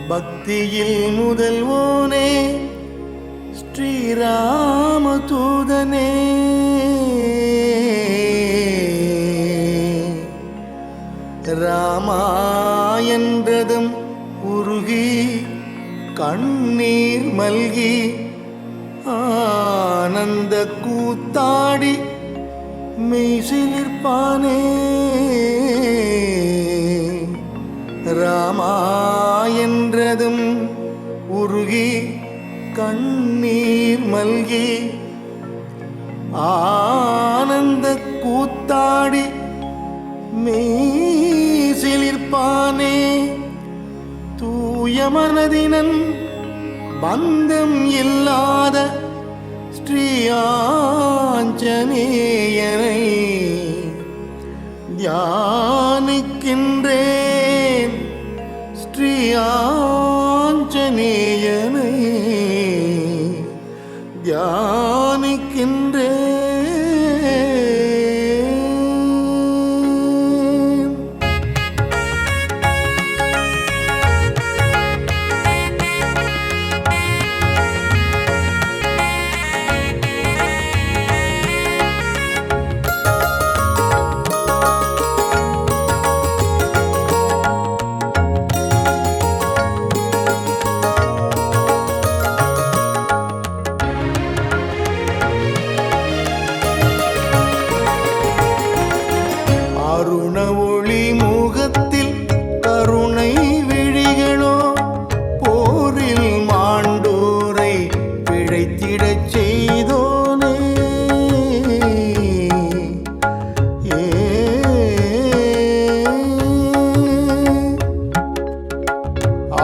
பக்தியில் முதல்வோனே ஸ்ரீராம தூதனே, ராமா என்றதும் உருகி கண்ணீர் மல்கி ஆனந்த கூத்தாடி மெய்சிலிர்ப்பானே. ராமா என்றதும் உருகி கண்ணீர் மல்கி ஆனந்த கூத்தாடி மெய்சிலிர்ப்பானே. தூய மனதினன் பந்தம் இல்லாத ஸ்ரீ ஆஞ்சநேயனை தியானிக்கின்றேன். ஸ்ரீ ஆஞ்சநேயனை தியானிக்கின்றேன். அருண ஒளி முகத்தில் கருணை விழிகளோ போரில் மாண்டோரை பிழைத்திடச் செய்தோனே.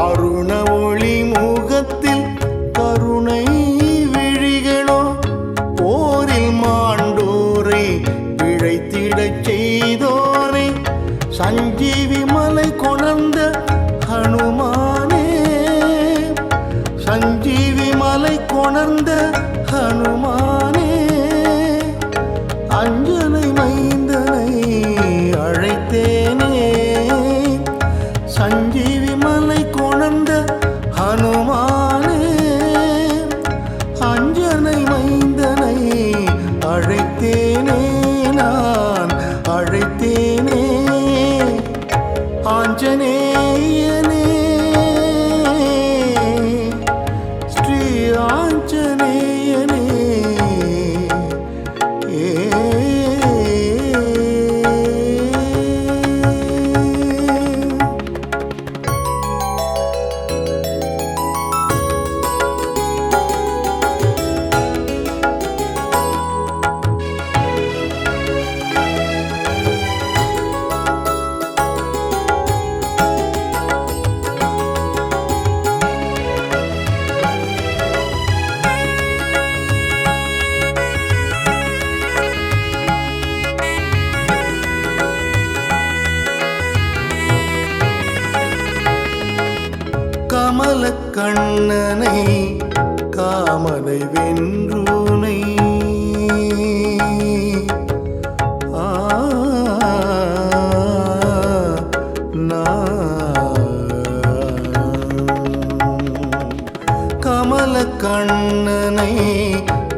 அருண ஒளி முகத்தில் கருணை விழிகளோ போரில் மாண்டோரை பிழைத்திடச் செய்தோனே. சஞ்சீவி மலை கொணர்ந்த ஹனுமானே, சஞ்சீவி மலை கொணர்ந்த ஹனுமானே, அஞ்சனை மைந்தனை அழைத்தேனே. சஞ்சீவி மலை கொணர்ந்த ஹனுமானே, அஞ்சனை மைந்தனை அழைத்தேனே, நான் அழைத்தேனே. ஆஞ்சநேயனே, ஸ்ரீ ஆஞ்சநேயனே, கமல கண்ணனை காமனை வென்றூனை, கமல கண்ணனை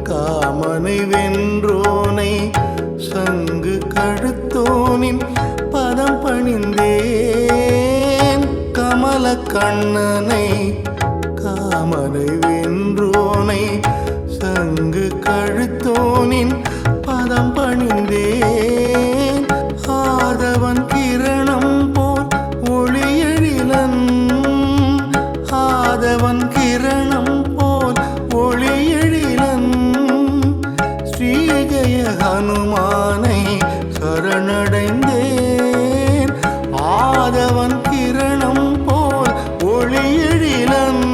காமனை வென்றோனை சங்கு கழுத்தோனின் பதம் பணிந்தேன். கமல கண்ணனை காமனை வென்றோனை சங்கு கழுத்தோனின் பதம் பணிந்தேன். ஆதவன் கிரணம் போல் ஒளியெழிலன், ஆதவன் கிரணம் போல் ஒளியெழிலன், ஸ்ரீ ஜெய ஹனுமானை சரணடைந்தேன். ஆதவன் கிரணம் போல் ஒளியெழிலன்,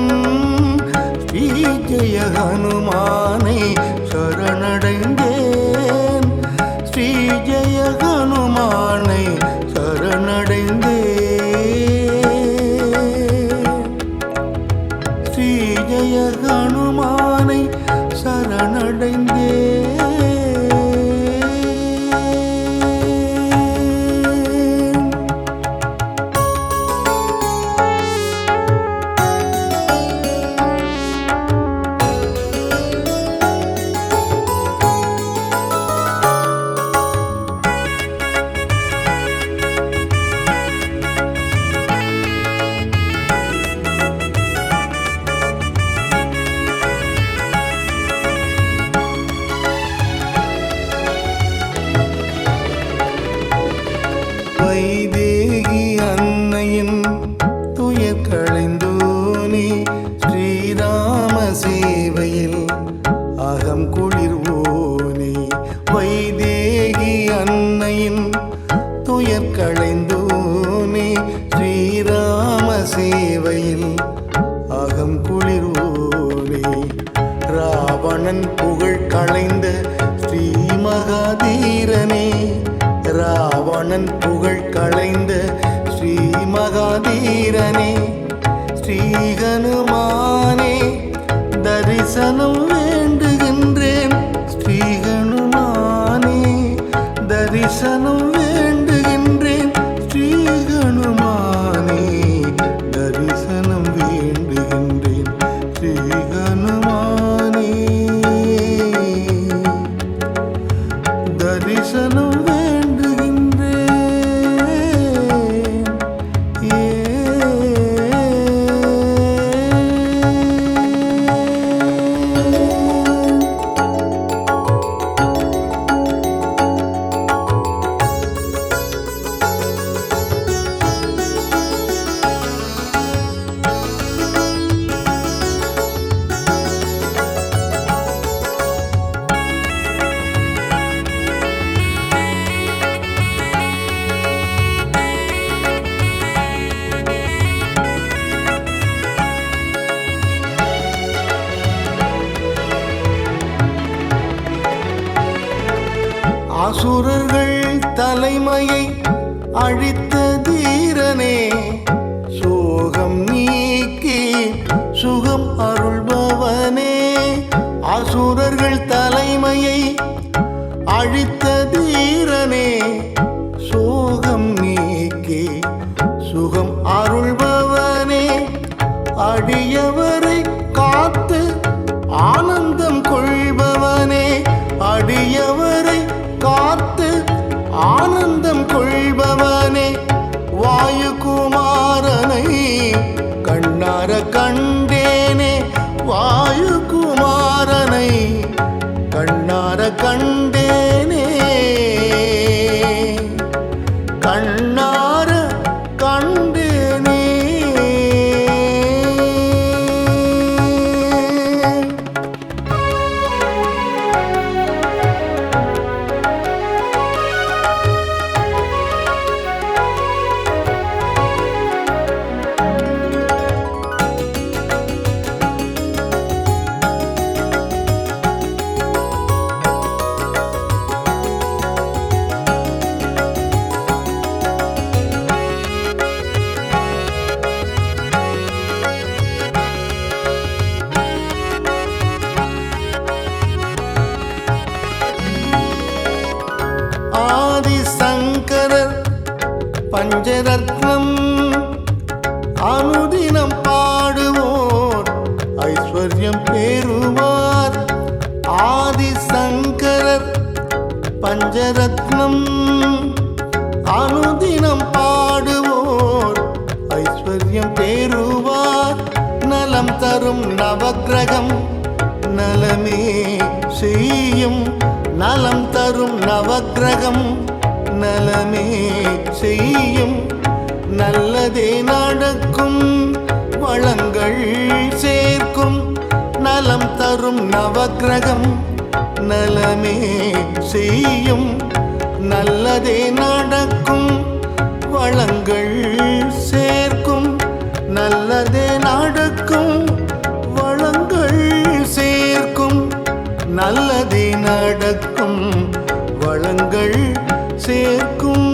ஸ்ரீ ஜெய ஹனுமானை சரணடைந்தேன். ஸ்ரீ ஜெய ஹனுமானை சரணடைந்தேன். ஸ்ரீ ஜெய ஹனுமானை சரணடைந்தேன். வைதேகி அன்னையின் துயர் களைந்தோனே ஸ்ரீராம சேவையில் அகம் குளிர்வோனே வைதேகி அன்னையின் துயர் களைந்தோனே ஸ்ரீராம சேவையில் அகம் குளிர்வோனே ராவணன் புகழ் களைந்த ஸ்ரீ மகாதீரனே ராவணன் புகழ் களைந்த ஸ்ரீ மகாதீரனே ஸ்ரீஹனுமானே தரிசனம் வேண்டுகின்றேன் ஸ்ரீஹனுமானே தரிசனம் வேண்டுகின்றேன் ஸ்ரீஹனுமானே தரிசனம் வேண்டுகின்றேன் ஸ்ரீஹனுமானே தரிசனம் அசுரர்கள் தலைமையை அழித்த தீரனே சோகம் நீக்கி சுகம் அருள்பவனே அசுரர்கள் தலைமையை அழித்த தீரனே சோகம் நீக்கி சுகம் அருள்பவனே அடியவரை காத்து ஆனந்தம் கொள்பவனே அடியவரை காத்து ஆனந்தம் கொள்பவனே வாயுகுமாரனை கண்ணார கண்டேனே வாயுகுமாரனை கண்ணார கண்டேனே கண்ணார கண்டேனே ஆதிசங்கரர் பஞ்சரத்னம் அனுதினம் பாடுவோர் ஐஸ்வர்யம் பெறுவார் ஆதிசங்கரர் பஞ்சரத்னம் அனுதினம் பாடுவோர் ஐஸ்வர்யம் பெறுவார் நலம் தரும் நவக்கிரகம் நலமே செய்யும் நலம் தரும் நவக்கிரகம் நலமே செய்யும் நல்லதே நடக்கும் வளங்கள் சேர்க்கும் நலம் தரும் நவக்கிரகம் நலமே செய்யும் நல்லதே நடக்கும் வளங்கள் சேர்க்கும் நல்லதே நடக்கும் வளங்கள் சேர்க்கும் நல்லதே நடக்கும் வளங்கள் சேர்க்கும்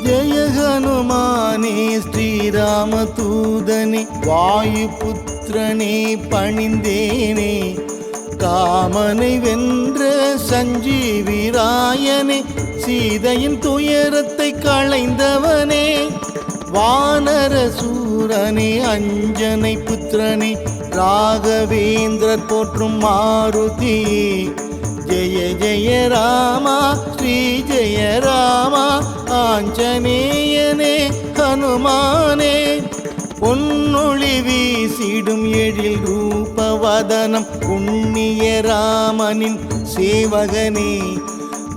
ஜெய ஹனுமானே ஸ்ரீராமதூதனே வாயுபுத்திரனே பணிந்தேனே காமனை வென்ற சஞ்சீவிராயனே, சீதையின் துயரத்தை களைந்தவனே, வானர சூரனே, அஞ்சனை புத்திரனே, ராகவேந்திரர் போற்றும் மாருதி. ஜெய ஜெய ராமா ஸ்ரீ ஜெய ராமா ஆஞ்சநேயனே ஹனுமானே. பொன்னொளி வீசிடும் எழில் ரூபவதனம் புண்ணிய ராமனின் சேவகனே,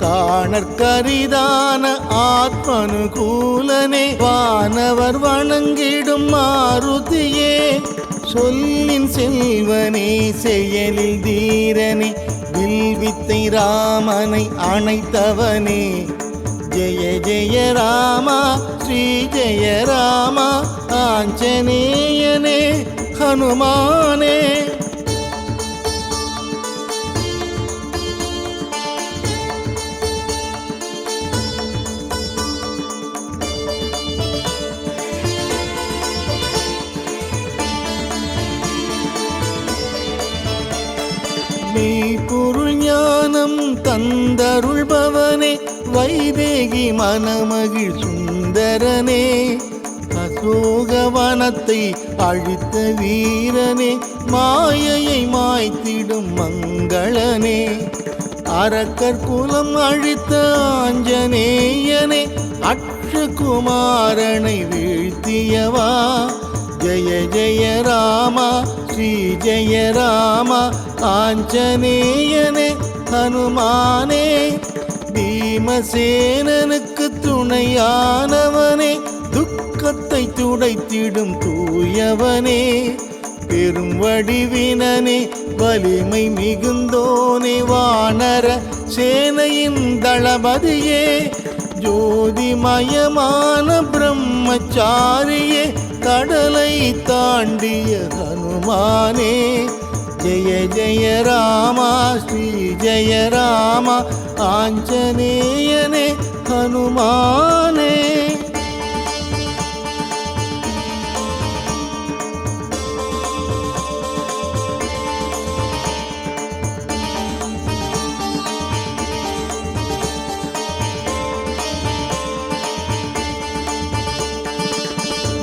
காணற்கரிதான ஆத்மனுகூலனே, வானவர் வணங்கிடும் மாருதியே. சொல்லின் செல்வனே, செயலில் தீரனே, வில்வித்தை ராமனை அணைத்தவனே. ஜெய ஜெய ராமா ஸ்ரீ ஜெய ராமா ஆஞ்சநேயனே ஹனுமானே. மெய்ப்பொருள் ஞானம் தந்தருள்பவனே, வைதேகி மணமகிழ் சுந்தரனே, அசோகவனத்தை அழித்த வீரனே, மாயையை மாய்த்திடும் மங்களனே, அரக்கர் குலம் அழித்த ஆஞ்சநேயனே, அக்ஷகுமாரனை வீழ்த்தியவா. ஜெய ஜெய ராமா ஸ்ரீ ஜெய ராமா ஆஞ்சநேயனே ஹனுமானே. பீமசேனனுக்கு துணையானவனே, துக்கத்தை துடைத்திடும் தூயவனே, பெரும் வடிவினனே, வலிமை மிகுந்தோனே, வானர சேனையின் தளபதியே, ஜோதிமயமான பிரம்மச்சாரியே, கடலை தாண்டிய ஹனுமானே. ஜெய ஜெய ராமா ஸ்ரீ ஜெய ராமா ஆஞ்சநேயனே ஹனுமானே.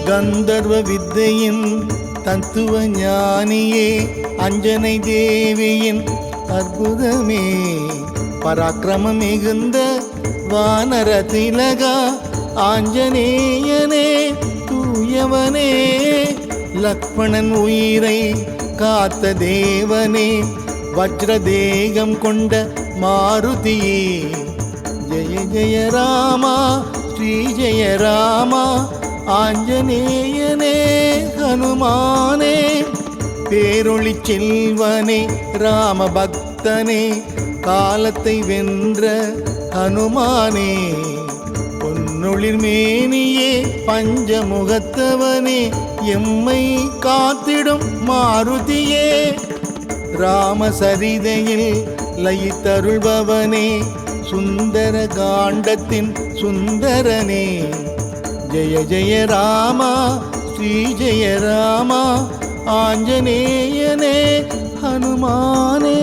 கந்தர்வ வித்தையின் தத்துவ ஞானியே, அஞ்சனை தேவியின் அற்புதமே, பராக்கிரமம் மிகுந்த வானர திலகா ஆஞ்சநேயனே தூயவனே, லக்ஷ்மணன் உயிரை காத்த தேவனே, வஜ்ரதேகம் கொண்ட மாருதியே. ஜெய ஜெய ராமா ஸ்ரீ ஜெய ராமா ஆஞ்சநேயனே ஹனுமானே. பேரொளி செல்வனே, ராம பக்தனே, காலத்தை வென்ற ஹனுமானே, பொன்னொளிர் மேனியே, பஞ்சமுகத்தவனே, எம்மை காத்திடும் மாருதியே. ராமசரிதையில் லயித்தருள்பவனே, சுந்தர காண்டத்தின் சுந்தரனே. ஜெய ஜெய ராமா ஸ்ரீ ஜெய ராமா ஆஞ்சநேயனே ஹனுமானே.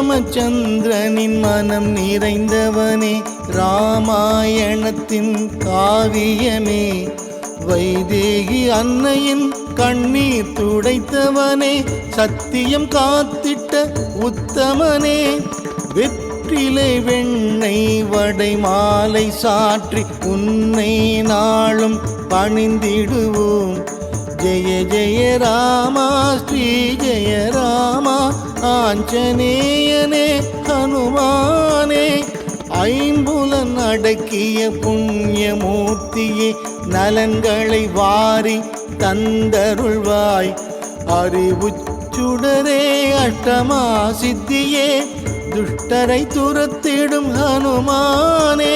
ஸ்ரீராமச்சந்திரனின் மனம் நிறைந்தவனே, ராமாயணத்தின் காவியமே, வைதேகி அன்னையின் கண்ணீர் துடைத்தவனே, சத்தியம் காத்திட்ட உத்தமனே, வெற்றிலை வெண்ணெய் வடை மாலை சாற்றி உன்னை நாளும் பணிந்திடுவோம். ஜெய ஜெய ராமா ஸ்ரீ ஜெய ராமா ஆஞ்சநேயனே ஹனுமானே. ஐம்புலன் அடக்கிய புண்ணியமூர்த்தியே, நலன்களை வாரி தந்தருள்வாய். அறிவுச்சுடரே, அஷ்டமா சித்தியே, துஷ்டரை துரத்திடும் ஹனுமானே.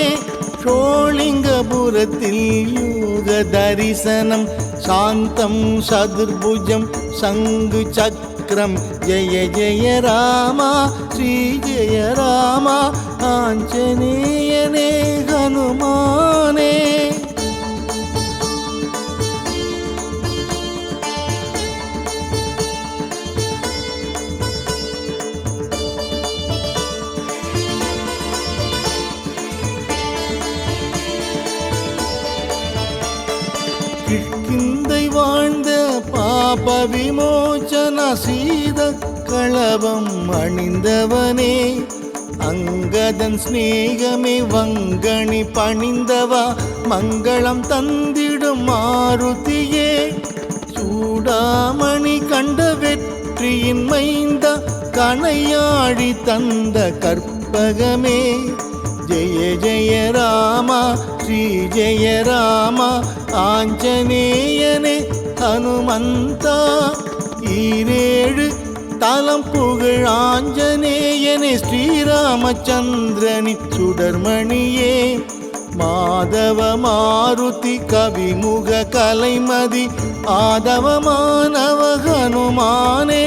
ஷோலிங்கபுரத்தில் யோக தரிசனம், சாந்தம் சதுர்புஜம் சங்கு சக்கர சக்கரம் ஜெய ஜெய ராமா ஸ்ரீ ஜெய ராமா ஆஞ்சநேயனே ஹனுமானே. கிஷ்கிந்தை வாழ்ந்த பாப விமோச்சன சீத களபம் அணிந்தவனே, அங்கதன் ஸ்நேகமே வங்கணி பணிந்தவா மங்களம் தந்திடும் மாருதியே, சூடாமணி கண்ட வெற்றியின் மைந்த கணையாழி தந்த கற்பகமே, ஜெய ஜெய ராமா ஸ்ரீ ஜெய ராமா ஆஞ்சநேயனே ஹனுமந்தா. ஈரேழு தலம் புகழ் ஆஞ்சநேயனே ஸ்ரீராமச்சந்திரனின் சுடர்மணியே, மாதவ மாருதி கவிமுக கலைமதி ஆதவமானவ ஹனுமானே,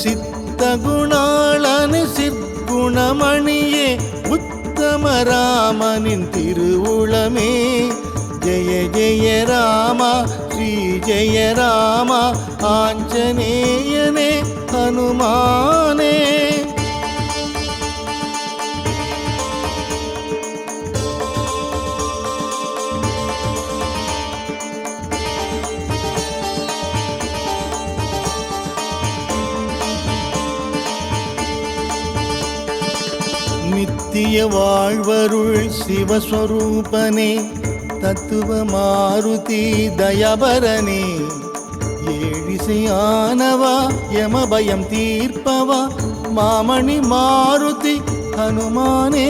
சித்த குணாளனு சிற்குணமணியே உத்தம ராமனின் திருவுளமே, ஜெய ஜெய ராமா ஸ்ரீ ஜெய ராமா ஆஞ்சநேயனே ஹனுமானே. நித்திய வாழ்வருள் சிவஸ்வரூபனே, தத்துவ மாருதி தயபரனே, ஏழிசையானவா யமபயம் தீர்ப்பவா மாமணி மாருதி ஹனுமானே,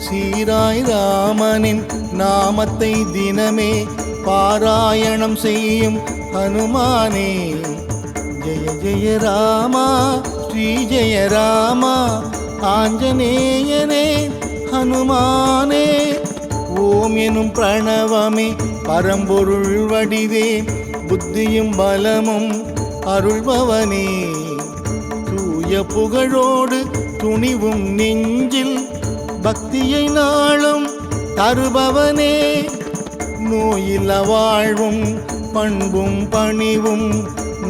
சீராய் ராமனின் நாமத்தை தினமே பாராயணம் செய்யும் ஹனுமானே, ஜெய ஜெய ராமா ஸ்ரீ ஜெய ராமா ஆஞ்சநேயனே ஹனுமானே. ஓம் எனும் பிரணவமே பரம்பொருள் வடிவே, புத்தியும் பலமும் அருள்பவனே, தூய புகழோடு துணிவும் நெஞ்சில் பக்தியை நாளும் தருபவனே, நோயில்ல வாழ்வும் பண்பும் பணிவும்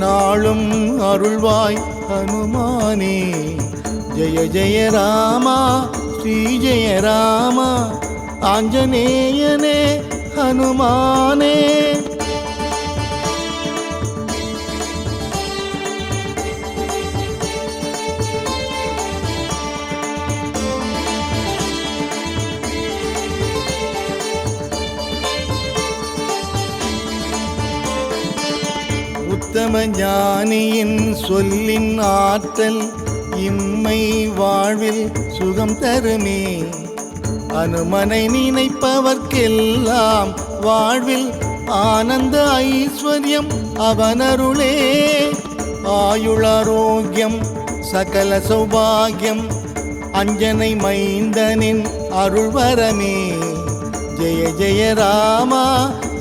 நாளும் அருள்வாய் ஹனுமானே, ஜெய ஜெய ராமா ஸ்ரீ ஜெய ராமா ஆஞ்சநேயனே ஹனுமானே. உத்தம ஞானியின் சொல்லின் ஆற்றல் இம்மை வாழ்வில் சுகம் தருமே, அனுமனை நினைப்பவர்க்கெல்லாம் வாழ்வில் ஆனந்த ஐஸ்வர்யம் அவனருளே, ஆயுளாரோக்கியம் சகல சௌபாகியம் அஞ்சனை மைந்தனின் அருள்வரமே, ஜெய ஜெய ராமா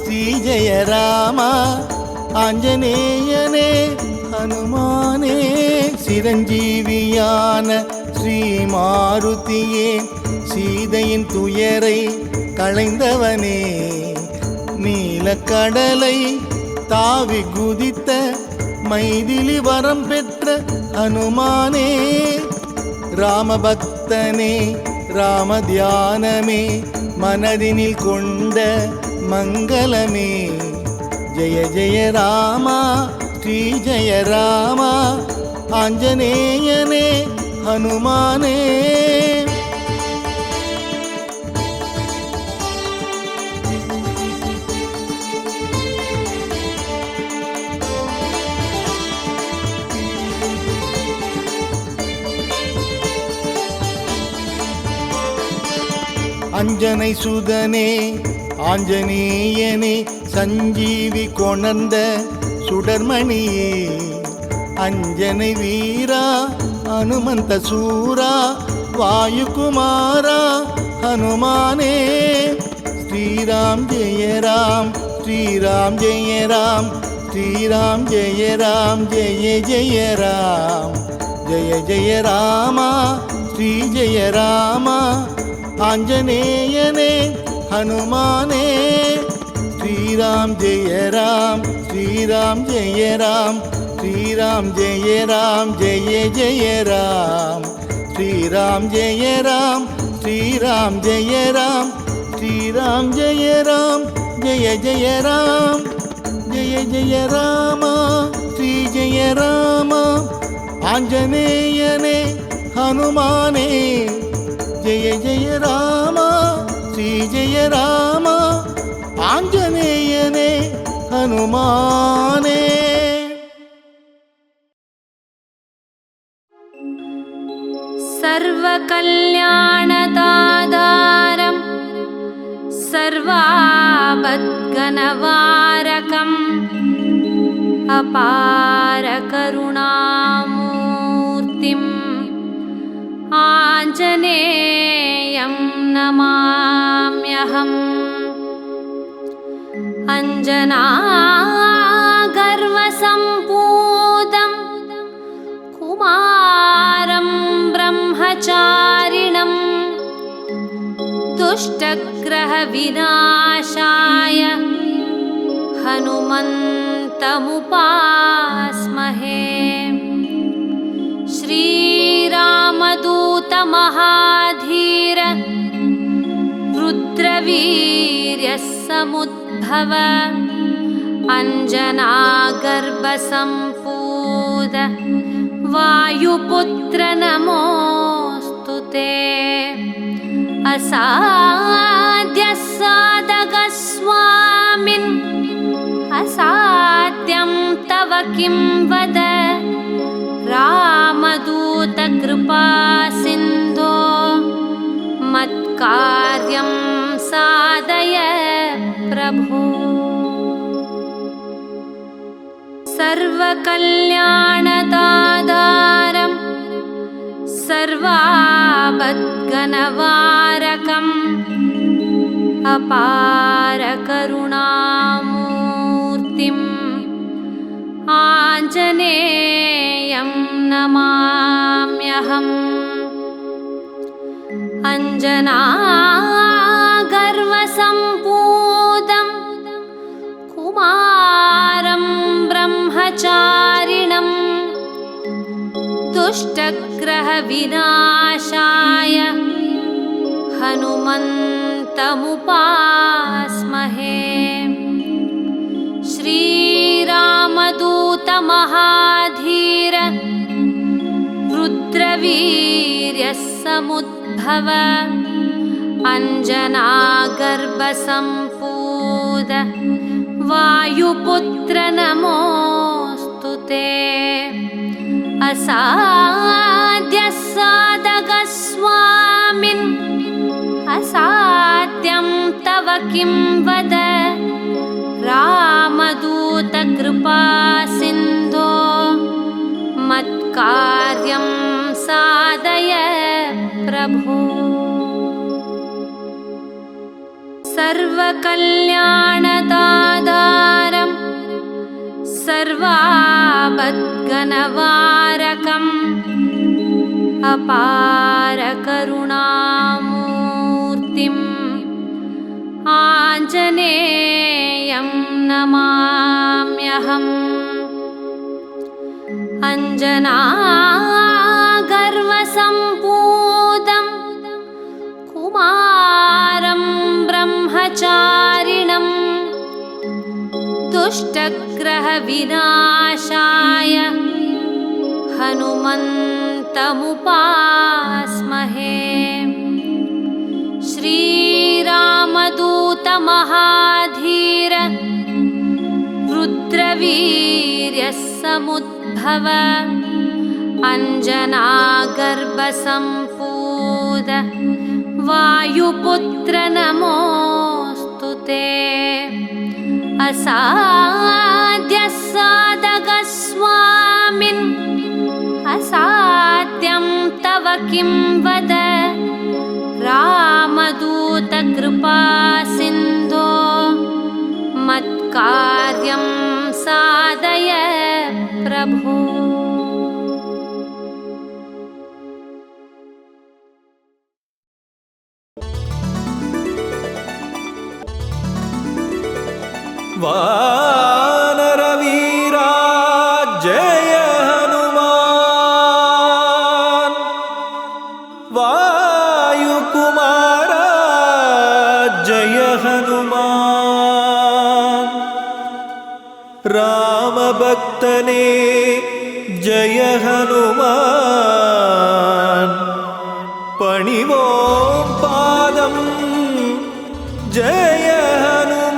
ஸ்ரீ ஜெய ராமா ஆஞ்சநேயனே ஹனுமானே. சிரஞ்சீவியான ஸ்ரீ மாருதியே, சீதையின் துயரை களைந்தவனே, நீலக்கடலை தாவி குதித்த மைதிலி வரம் பெற்ற ஹனுமானே, ராமபக்தனே ராம தியானமே மனதினில் கொண்ட மங்களமே, ஜெய ஜெய ராமா ஸ்ரீ ஜெய ராமா ஆஞ்சநேயனே ஹனுமானே. அஞ்சனை சுதனே ஆஞ்சநேயனே, சஞ்சீவி கொணர்ந்த சுடர்மணியே, அஞ்சனை வீரா ஹனுமந்த சூரா வாயுகுமாரா ஹனுமானே, ஸ்ரீராம் ஜெய ராம் ஸ்ரீராம் ஜெய ராம் श्रीराम जय राम जय जय राम जय जय राम श्री जय राम आंजनेयने हनुमाने श्रीराम जय राम श्रीराम जय राम श्रीराम जय राम जय जय राम श्रीराम जय राम श्रीराम जय राम श्रीराम जय राम जय जय राम जय जय राम श्री जय राम आंजनेयने हनुमाने जय जय राम श्री जय राम आंजनेयने हनुमाने। सर्वकल्याणदातारं सर्वापद्घ्नवारकम् अपार करुणामूर्तिम् आञ्जनेयं नमाम्यहम्। अञ्जनागर्वसम्पूतं कुमारं ब्रह्मचारिणं दुष्टग्रहविनाशाय हनुमन्तमुपास्महे। श्रीरामदूतमहाधीर रुद्रवीर्यसमुद्भव अञ्जनागर्भसम्पूत वायुपुत्र नमोऽस्तु ते। असाध्यसाधकस्वामिन् असाध्यं तव किं वद रामदूतकृपासिन्धो मत्कार्यं साधय प्रभो। सर्वकल्याणदातारं सर्वापद्घ्नवारकम् अपार करुणामूर्तिम् आञ्जनेयं नमाम्यहम्। अञ्जनागर्वसम्पूतं कुमारं ब्रह्मचारिणं दुष्टग्रहविनाशाय हनुमन्तमुपास्महे। श्रीरामदूतमहाधीर रुद्रवीर्यसमुद्भव अञ्जनागर्भसम्पूत वायुपुत्र नमोऽस्तु ते। असाध्यसाधकस्वामिन् असाध्यं तव किं वद रामदूतकृपासिन्धो मत्कार्यं साधय प्रभो। सर्वकल्याणदातारं सर्वापद्घ्नवारकम् अपार करुणामूर्तिम् आञ्जनेयं नमाम्यहम्। अञ्जनागर्वसम्पूतं कुमारं ब्रह्मचारिणं दुष्टग्रहविनाशाय हनुमन्तमुपास्महे। श्रीरामदूतमहाधीर रुद्रवीर्यसमुद्भव अञ्जनागर्भसम्पूत वायुपुत्र नमोऽस्तु ते। असाध्यसाधकस्वामिन् असाध्यं तव किं वद रामदूतकृपासिन्धो मत्कार्यं साधय वानरवीरा जय हनुमान वायुकुमारा जय हनुमान रामभक्तने जय हनुमान पणिवों पादं जय हनुमान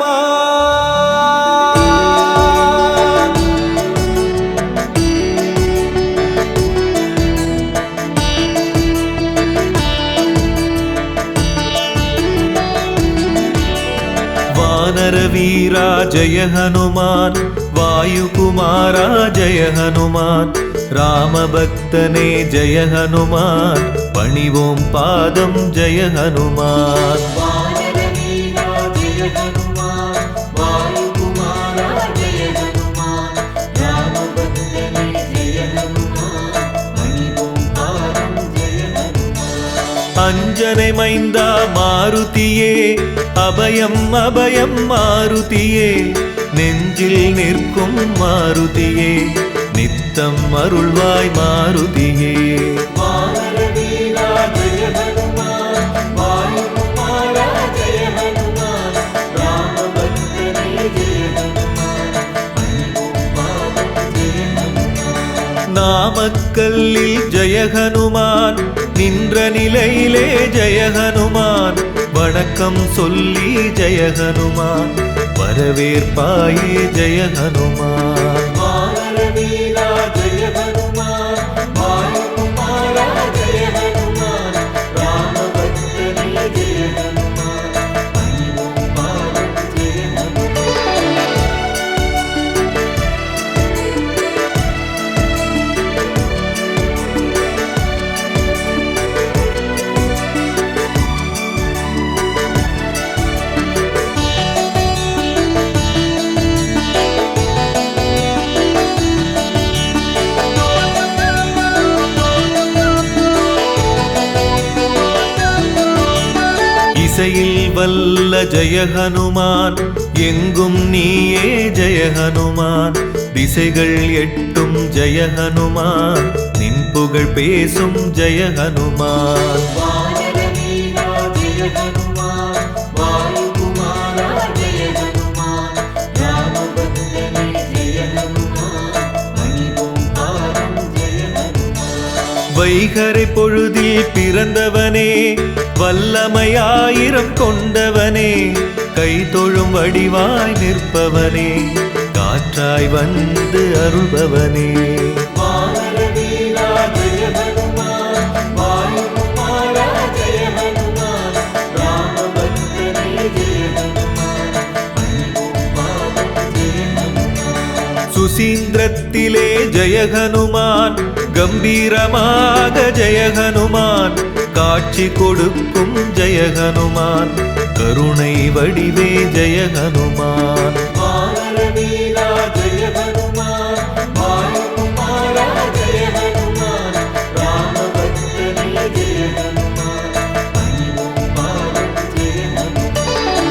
वानरवीरा जय हनुमान वायुकुमारा जय हनुमान रामभक्तने जय हनुमान पणिवों पादं जय हनुमान वानरवीरा जय हनुमान वायुकुमारा जय हनुमान रामभक्तने जय हनुमान पणिवों पादं जय हनुमान अंजने मैंदा मारुतिये अभयं अभयं मारुतिये நெஞ்சில் நிற்கும் மாருதியே நித்தம் அருள்வாய் மாருதியே வானரவீரா ஜெய ஹனுமான் வாயுகுமாரா ஜெய ஹனுமான் ராமபக்தனே ஜெய ஹனுமான் பணிவோம் பாதம் ஜெய ஹனுமான் நாமக்கல்லில் ஜெய ஹனுமான் நின்ற நிலையிலே ஜெய ஹனுமான் வணக்கம் சொல்லி ஜெய ஹனுமான் வரவேற்பாயே ஜெய ஹனுமான் வானரவீரா ஜெய ஹனுமான் வாயுகுமாரா ஜெய ஹனுமான் ராமபக்தனே ஜெய ஹனுமான் பணிவோம் பாதம் ஜெய ஹனுமான் இசையில் வல்ல ஜெய ஹனுமான் எங்கும் நீயே ஜெய ஹனுமான் திசைகள் எட்டும் ஜெய ஹனுமான் நின் புகழ் பேசும் ஜெய ஹனுமான் வானரவீரா ஜெய ஹனுமான் வாயுகுமாரா ஜெய ஹனுமான் ராமபக்தனே ஜெய ஹனுமான் பணிவோம் பாதம் ஜெய ஹனுமான் வைகரை பொழுதில் பிறந்தவனே வல்லமையாயிரம் கொண்டவனே கை தொழும் வடிவாய் நிற்பவனே காற்றாய் வந்து அருள்பவனே வானரவீரா ஜெய ஹனுமான் வாயுகுமாரா ஜெய ஹனுமான் ராமபக்தனே ஜெய ஹனுமான் பணிவோம் பாதம் ஜெய ஹனுமான் சுசீந்திரத்திலே ஜெய ஹனுமான் கம்பீரமாக ஜெய ஹனுமான் காட்சி கொடுக்கும் ஜெய ஹனுமான் கருணை வடிவே ஜெய ஹனுமான் வானரவீரா ஜெய ஹனுமான் வாயுகுமாரா ஜெய ஹனுமான் ராமபக்தனே ஜெய ஹனுமான் பணிவோம் பாதம் ஜெய ஹனுமான்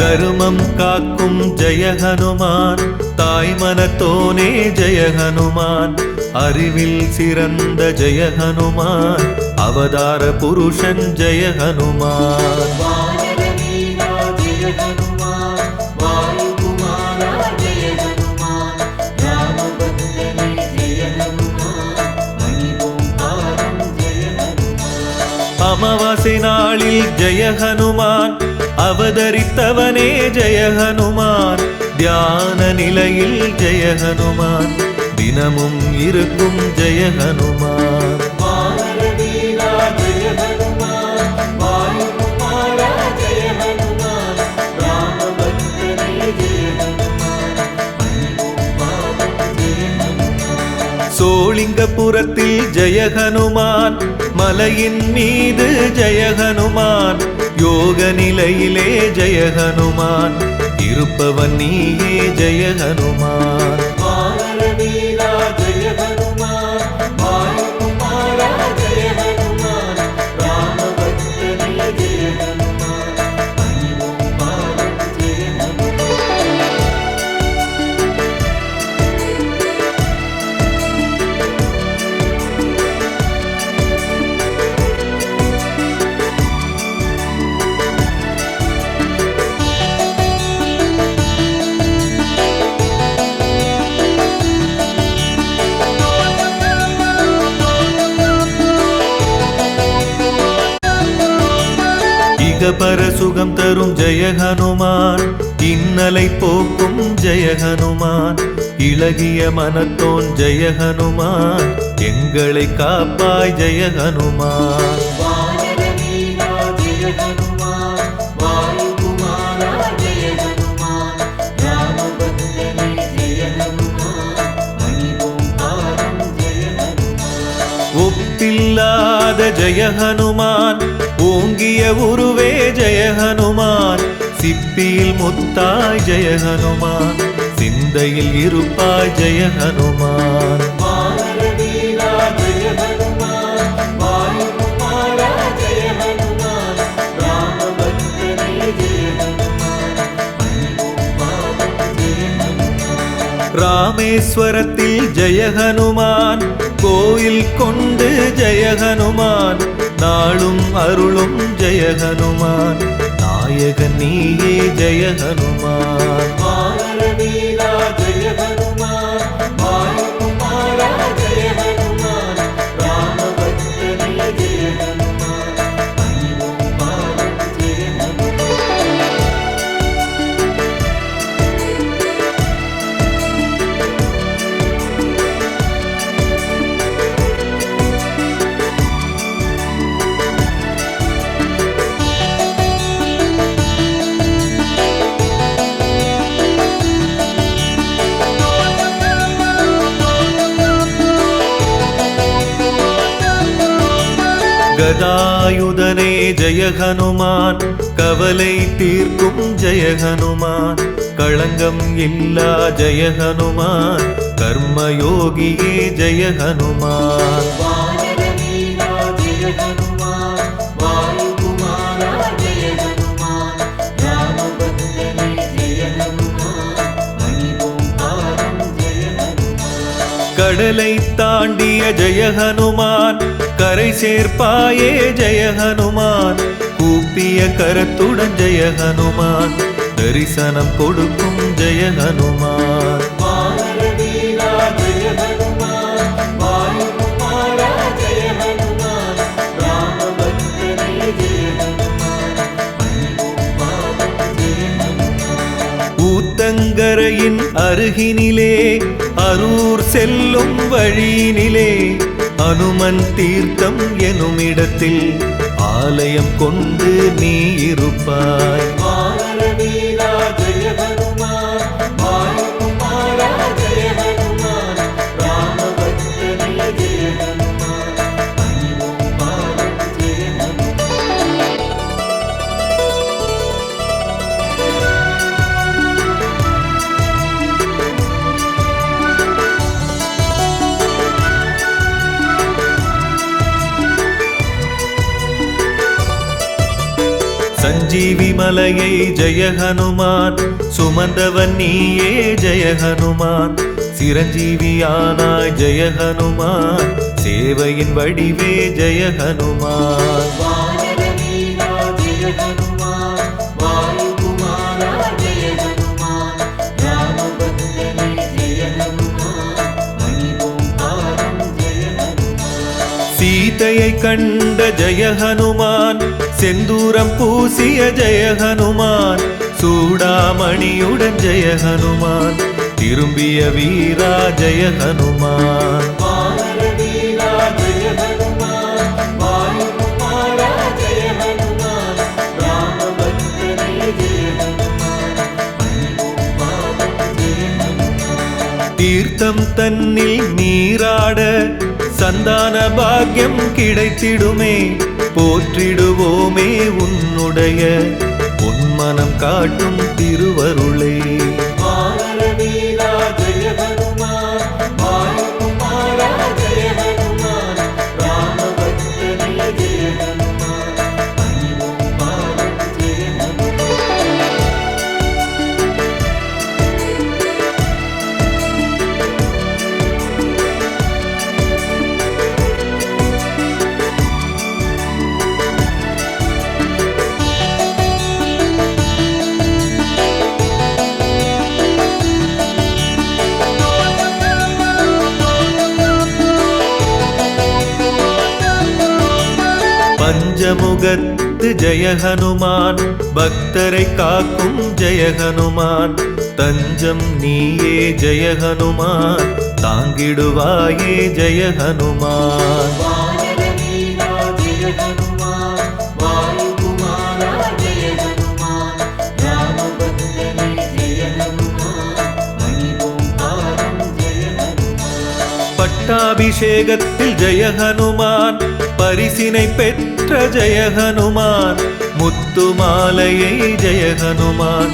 தருமம் காக்கும் ஜெய ஹனுமான் தாய் மனத்தோனே ஜெய ஹனுமான் அறிவில் சிறந்த ஜெய ஹனுமான் அவதார புருஷன் ஜெய ஹனுமான் வானரவீரா ஜெய ஹனுமான் வாயுகுமாரா ஜெய ஹனுமான் ராமபக்தனே ஜெய ஹனுமான் பணிவோம் பாதம் ஜெய ஹனுமான் அமாவாசை நாளில் ஜெய ஹனுமான் அவதரித்தவனே ஜெய ஹனுமான் தியான நிலையில் ஜெய ஹனுமான் தினமும் இருக்கும் ஜெய ஹனுமான் வானரவீரா ஜெய ஹனுமான் வாயுகுமாரா ஜெய ஹனுமான் ராமபக்தனே ஜெய ஹனுமான் பணிவோம் பாதம் ஜெய ஹனுமான் சோளிங்கபுரத்தில் ஜெய ஹனுமான் மலையின் மீது ஜெய ஹனுமான் யோக நிலையிலே ஜெய ஹனுமான் இருப்பவன் நீயே ஜெய ஹனுமான். வானர வீரா ஜெய ஹனுமான், வாயுகுமாரா ஜெய ஹனுமான், ராமபக்தனே ஜெய ஹனுமான், பணிவோம் பாதம் ஜெய ஹனுமான். இகபர சுகம் தரும் ஜெய ஹனுமான், இன்னலை போக்கும் ஜெய ஹனுமான், இளகிய மனத்தோன் ஜெய ஹனுமான், எங்களை காப்பாய் ஜெய ஹனுமான். வானர வீரா ஜெய ஹனுமான், வாயுகுமாரா ஜெய ஹனுமான், ராமபக்தனே ஜெய ஹனுமான், பணிவோம் பாதம் ஜெய ஹனுமான். ஒப்பில்லாத ஜெய ஹனுமான், ஓங்கிய உருவே ஜெய ஹனுமான், சிப்பியில் முத்தாய் ஜெய ஹனுமான், சிந்தையில் இருப்பாய் ஜெய ஹனுமான். வானர வீரா ஜெய ஹனுமான், வாயுகுமாரா ஜெய ஹனுமான், ராமபக்தனே ஜெய ஹனுமான், பணிவோம் பாதம் ஜெய ஹனுமான். ராமேஸ்வரத்தில் ஜெய ஹனுமான், கோயில் கொண்டு ஜெய ஹனுமான், நாளும் அருளும் ஜெய ஹனுமான், நாயகன் நீயே ஜெய ஹனுமான். வானர வீரா ஜெய ஹனுமான், வாயுகுமாரா ஜெய ஹனுமான், ராமபக்தனே ஜெய ஹனுமான், பணிவோம் பாதம் ஜெய ஹனுமான். கதாயுதனே ஜெய ஹனுமான், கவலை தீர்க்கும் ஜெய ஹனுமான், களங்கம் இல்லா ஜெய ஹனுமான், கர்மயோகியே ஜெய ஹனுமான். வானர வீரா ஜெய ஹனுமான், வாயுகுமாரா ஜெய ஹனுமான், ராமபக்தனே ஜெய ஹனுமான், பணிவோம் பாதம் ஜெய ஹனுமான். கடலை தாண்டிய ஜெய ஹனுமான், கரை சேர்ப்பாயே ஜெய ஹனுமான், கூப்பிய கரத்துடன் ஜெய ஹனுமான், தரிசனம் கொடுக்கும் ஜெய ஹனுமான். வானர வீரா ஜெய ஹனுமான், வாயுகுமாரா ஜெய ஹனுமான், ராமபக்தனே ஜெய ஹனுமான், பணிவோம் பாதம் ஜெய ஹனுமான். ஊத்தங்கரையின் அருகினிலே, அரூர் செல்லும் வழியினிலே, அனுமன் தீர்த்தம் எனுமிடத்தில் ஆலயம் கொண்டு நீ இருப்பாய். வானர வீரா ஜெய ஹனுமான், வாயுகுமாரா ஜெய ஹனுமான், ராமபக்தனே ஜெய ஹனுமான், பணிவோம் பாதம் ஜெய ஹனுமான். சஞ்சீவி மலையை ஜெய ஹனுமான், சுமந்தவன் நீயே ஜெய ஹனுமான், சிரஞ்சீவியானாய் ஜெய ஹனுமான், சேவையின் வடிவே ஜெய ஹனுமான். வானர வீரா ஜெய ஹனுமான், வாயுகுமாரா ஜெய ஹனுமான், ராமபக்தனே ஜெய ஹனுமான், பணிவோம் பாதம் ஜெய ஹனுமான். சீதையை கண்ட ஜெய ஹனுமான், செந்தூரம் பூசிய ஜெய ஹனுமான், சூடாமணியுடன் ஜெய ஹனுமான், திரும்பிய வீரா ஜெய ஹனுமான். வானர வீரா ஜெய ஹனுமான், வாயுகுமாரா ஜெய ஹனுமான், ராமபக்தனே ஜெய ஹனுமான், பணிவோம் பாதம் ஜெய ஹனுமான். தீர்த்தம் தன்னில் நீராட சந்தான பாக்கியம் கிடைத்திடுமே, போற்றிடுவோமே உன்னுடைய பொன்மன ஞானம் காட்டும் திருவருளே. வானர வீரா ஜெய ஹனுமான், வாயுகுமாரா ஜெய ஹனுமான், ராமபக்தனே ஜெய ஹனுமான், பணிவோம் பாதம் ஜெய ஹனுமான். பஞ்சமுகத்து ஜெய ஹனுமான், பக்தரை காக்கும் ஜெய ஹனுமான், தஞ்சம் நீயே ஜெய ஹனுமான், தாங்கிடுவாயே ஜெய ஹனுமான். வானர வீரா ஜெய ஹனுமான், வாயுகுமாரா ஜெய ஹனுமான், ராமபக்தனே ஜெய ஹனுமான், பணிவோம் பாதம் ஜெய ஹனுமான். பட்டாபிஷேகத்தில் ஜெய ஹனுமான், பரிசினை பெற்ற ஜெய ஹனுமான், முத்து மாலையை ஜெய ஹனுமான்,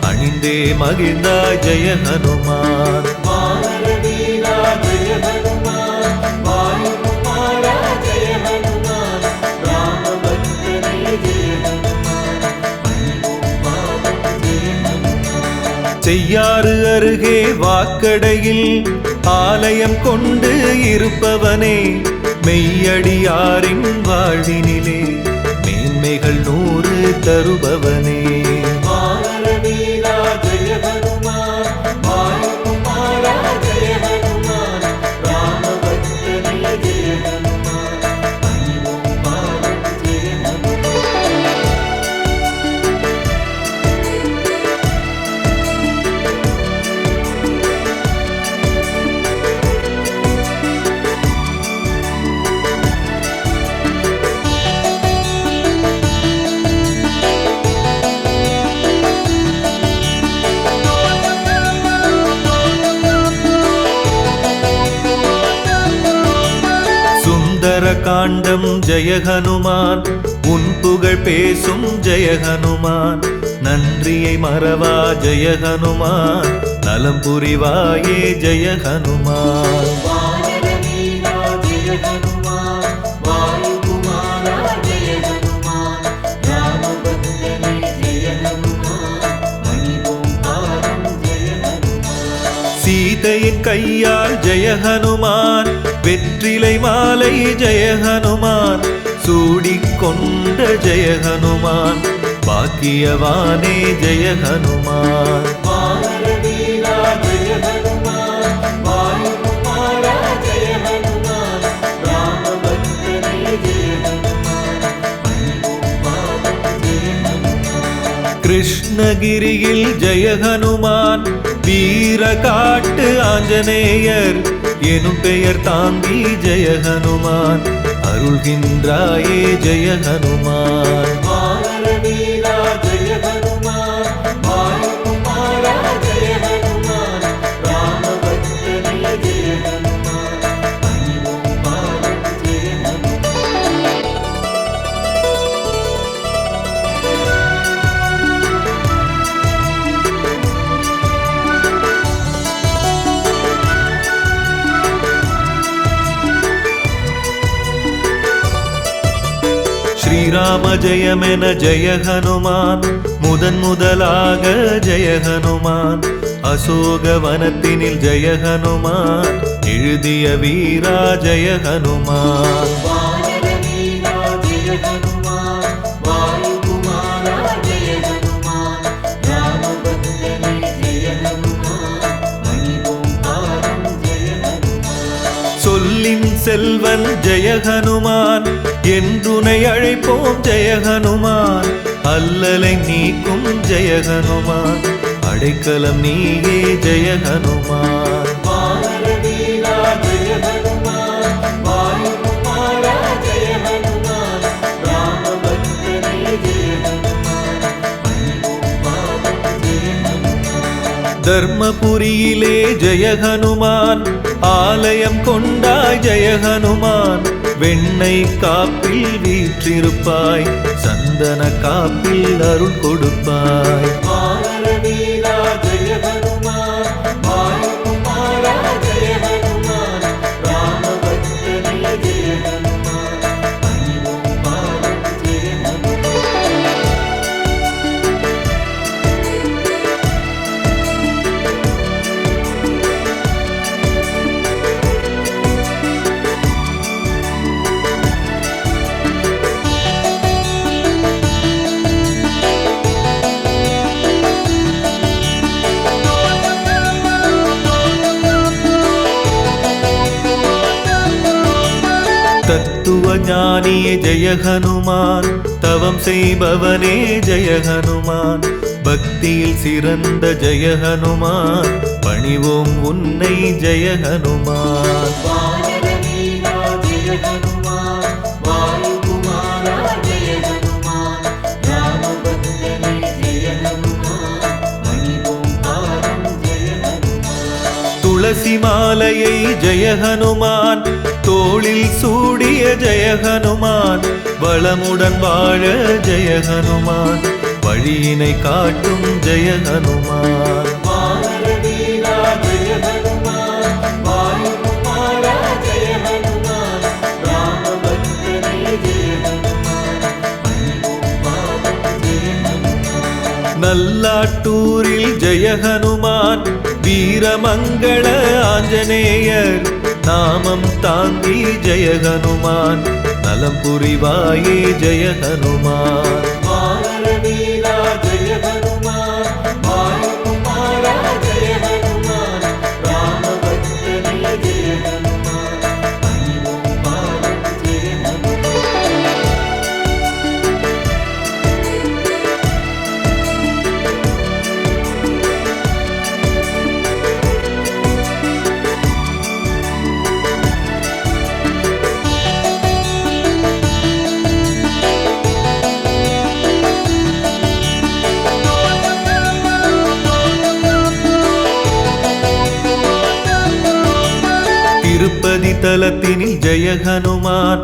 அணிந்தே மகிழ்ந்தாய் ஜெய ஹனுமான். வானர வீரா ஜெய ஹனுமான், வாயுகுமாரா ஜெய ஹனுமான், ராமபக்தனே ஜெய ஹனுமான், பணிவோம் பாதம் ஜெய ஹனுமான். செய்யாறு அருகே வாக்கடையில் ஆலயம் கொண்டு இருப்பவனே, மெய்யடியாரின் வாழ்வினிலே மேன்மைகள் 100 தருபவனே. வானர வீரா ஜெய ஹனுமான், வாயுகுமாரா ஜெய ஹனுமான், ராமபக்தனே ஜெய ஹனுமான், பணிவோம் பாதம் ஜெய ஹனுமான். சுந்தர காண்டம் ஜெய ஹனுமான், உன் புகழ் பேசும் ஜெய ஹனுமான், நன்றியை மறவா ஜெய ஹனுமான், நலம் புரிவாயே ஜெய ஹனுமான். வானர வீரா ஜெய ஹனுமான், வாயுகுமாரா ஜெய ஹனுமான், ராமபக்தனே ஜெய ஹனுமான், பணிவோம் பாதம் ஜெய ஹனுமான். சீதையின் கையால் ஜெய ஹனுமான், வெற்றிலை மாலை ஜெய ஹனுமான், சூடிக்கொண்ட ஜெய ஹனுமான், பாக்கியவானே ஜெய ஹனுமான். வானர வீரா ஜெய ஹனுமான், வாயுகுமாரா ஜெய ஹனுமான், ராமபக்தனே ஜெய ஹனுமான், பணிவோம் பாதம் ஜெய ஹனுமான். கிருஷ்ணகிரியில் ஜெய ஹனுமான், வீர காட்டு ஆஞ்சநேயர் எனும் பெயர் தாங்கி ஜெய ஹனுமான், அருள்கின்றாயே ஜெய ஹனுமான். வானர வீரா ஜெய ஹனுமான், வாயுகுமாரா ஜெய ஹனுமான், ராமபக்தனே ஜெய ஹனுமான், பணிவோம் பாதம் ஜெய ஹனுமான். ஸ்ரீராம ஜெயமென ஜெய ஹனுமான், முதலாக ஜெய ஹனுமான், அசோக வனத்தினில் ஜெய ஹனுமான், எழுதிய வீரா ஜெய ஹனுமான். வானர வீரா ஜெய ஹனுமான், வாயுகுமாரா ஜெய ஹனுமான், ராமபக்தனே ஜெய ஹனுமான், பணிவோம் பாதம் ஜெய ஹனுமான். சொல்லின் செல்வன் ஜெய ஹனுமான், என்றுனை அழைப்போம் ஜெய ஹனுமான், அல்லலை நீக்கும் ஜெய ஹனுமான், அடைக்கலம் நீயே ஜெய ஹனுமான். வானர வீரா ஜெய ஹனுமான், வாயுகுமாரா ஜெய ஹனுமான், ராமபக்தனே ஜெய ஹனுமான், பணிவோம் பாதம் ஜெய ஹனுமான். தர்மபுரியிலே ஜெய ஹனுமான், ஆலயம் கொண்டாய் ஜெய ஹனுமான், வெண்ணை காப்பில் வீற்றிருப்பாய், சந்த சந்தன காப்பில் அருள் கொடுப்பாய். வானரவீரா ஜெய ஹனுமான், வாயுகுமாரா ஜெய ஹனுமான், ராமபக்தனே ஜெய ஹனுமான், பணிவோம் பாதம் ஜெய ஹனுமான். தத்துவ ஞானியே ஜெய ஹனுமான், தவம் செய்பவனே ஜெய ஹனுமான், பக்தியில் சிறந்த ஜெய ஹனுமான், பணிவோம் உன்னை ஜெய ஹனுமான். வானரவீரா ஜெய ஹனுமான், வாயுகுமாரா ஜெய ஹனுமான், ராமபக்தனே ஜெய ஹனுமான், பணிவோம் பாதம் ஜெய ஹனுமான். துளசி மாலையை ஜெய ஹனுமான், தோளில் சூடிய ஜெய ஹனுமான், வளமுடன் வாழ ஜெய ஹனுமான், வழியினை காட்டும் ஜெய ஹனுமான். வானரவீரா ஜெய ஹனுமான், வாயுகுமாரா ஜெய ஹனுமான், ராமபக்தனே ஜெய ஹனுமான், பணிவோம் பாதம் ஜெய ஹனுமான். நல்லாட்டூரில் ஜெய ஹனுமான், வீரமங்கள ஆஞ்சநேயர், நாமம் தாங்கி ஜெய ஹனுமான், நலம் புரிவாயே ஜெய ஹனுமான். வானரவீரா ஜெய ஹனுமான், வாயுகுமாரா ஜெய ஹனுமான், ராமபக்தனே ஜெய ஹனுமான், பணிவோம் பாதம் ஜெய ஹனுமான். திருப்பதி தலத்தினில் ஜெய ஹனுமான்,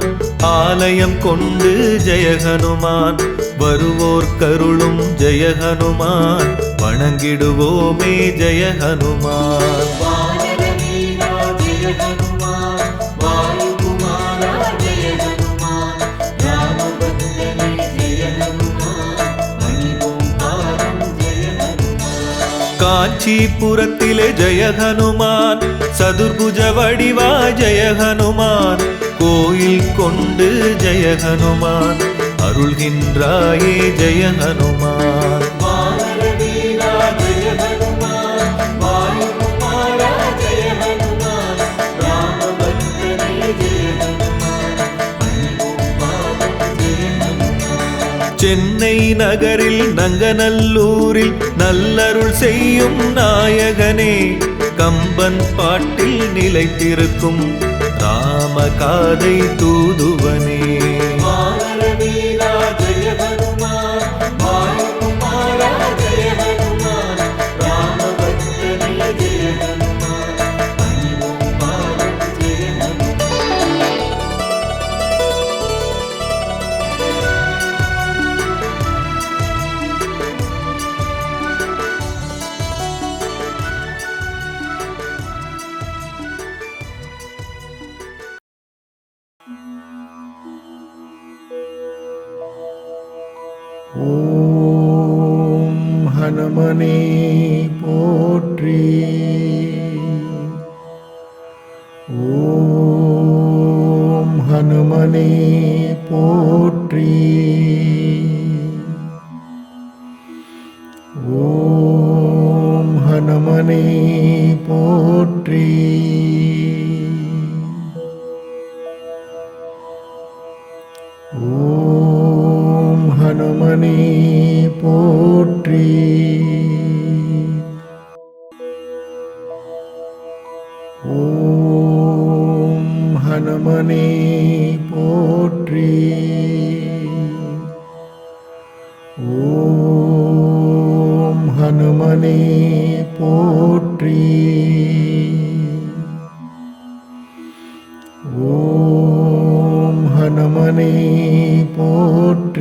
ஆலயம் கொண்டு ஜெய ஹனுமான், வருவோர் கருளும் ஜெய ஹனுமான், வணங்கிடுவோமே ஜெய ஹனுமான். வானரவீரா ஜெய ஹனுமான், வாயுகுமாரா ஜெய ஹனுமான், ராமபக்தனே ஜெய ஹனுமான், பணிவோம் பாதம் ஜெய ஹனுமான். காஞ்சிபுரத்திலே ஜெய ஹனுமான், சதுர்புஜ வடிவா ஜெய ஹனுமான், கோயில் கொண்டு ஜெய ஹனுமான், அருள்கின்றாயே ஜெய ஹனுமான். வானரவீரா ஜெய ஹனுமான், வாயுகுமாரா ஜெய ஹனுமான், ராமபக்தனே ஜெய ஹனுமான், பணிவோம் பாதம் ஜெய ஹனுமான். சென்னை நகரில் நங்கநல்லூரில் நல்லருள் செய்யும் நாயகனே, கம்பன் பாட்டில் நிலைத்திருக்கும் ராமகாதை தூதுவனே. வானரவீரா ஜெய ஹனுமான், வாயுகுமாரா ஜெய ஹனுமான், ராமபக்தனே ஜெய ஹனுமான், பணிவோம் பாதம் ஜெய ஹனுமான். ஓம் ஹனுமனே போற்றி. ஓம் ஹனுமனே போற்றி. ஓம் ஹனுமனே போற்றி. ஓம் ஹனுமனே போற்றி. ஓம் ஹனுமனே போற்றி. ஓம் ஹனுமனே போற்றி. ஓம் ஹனுமனே போற்றி.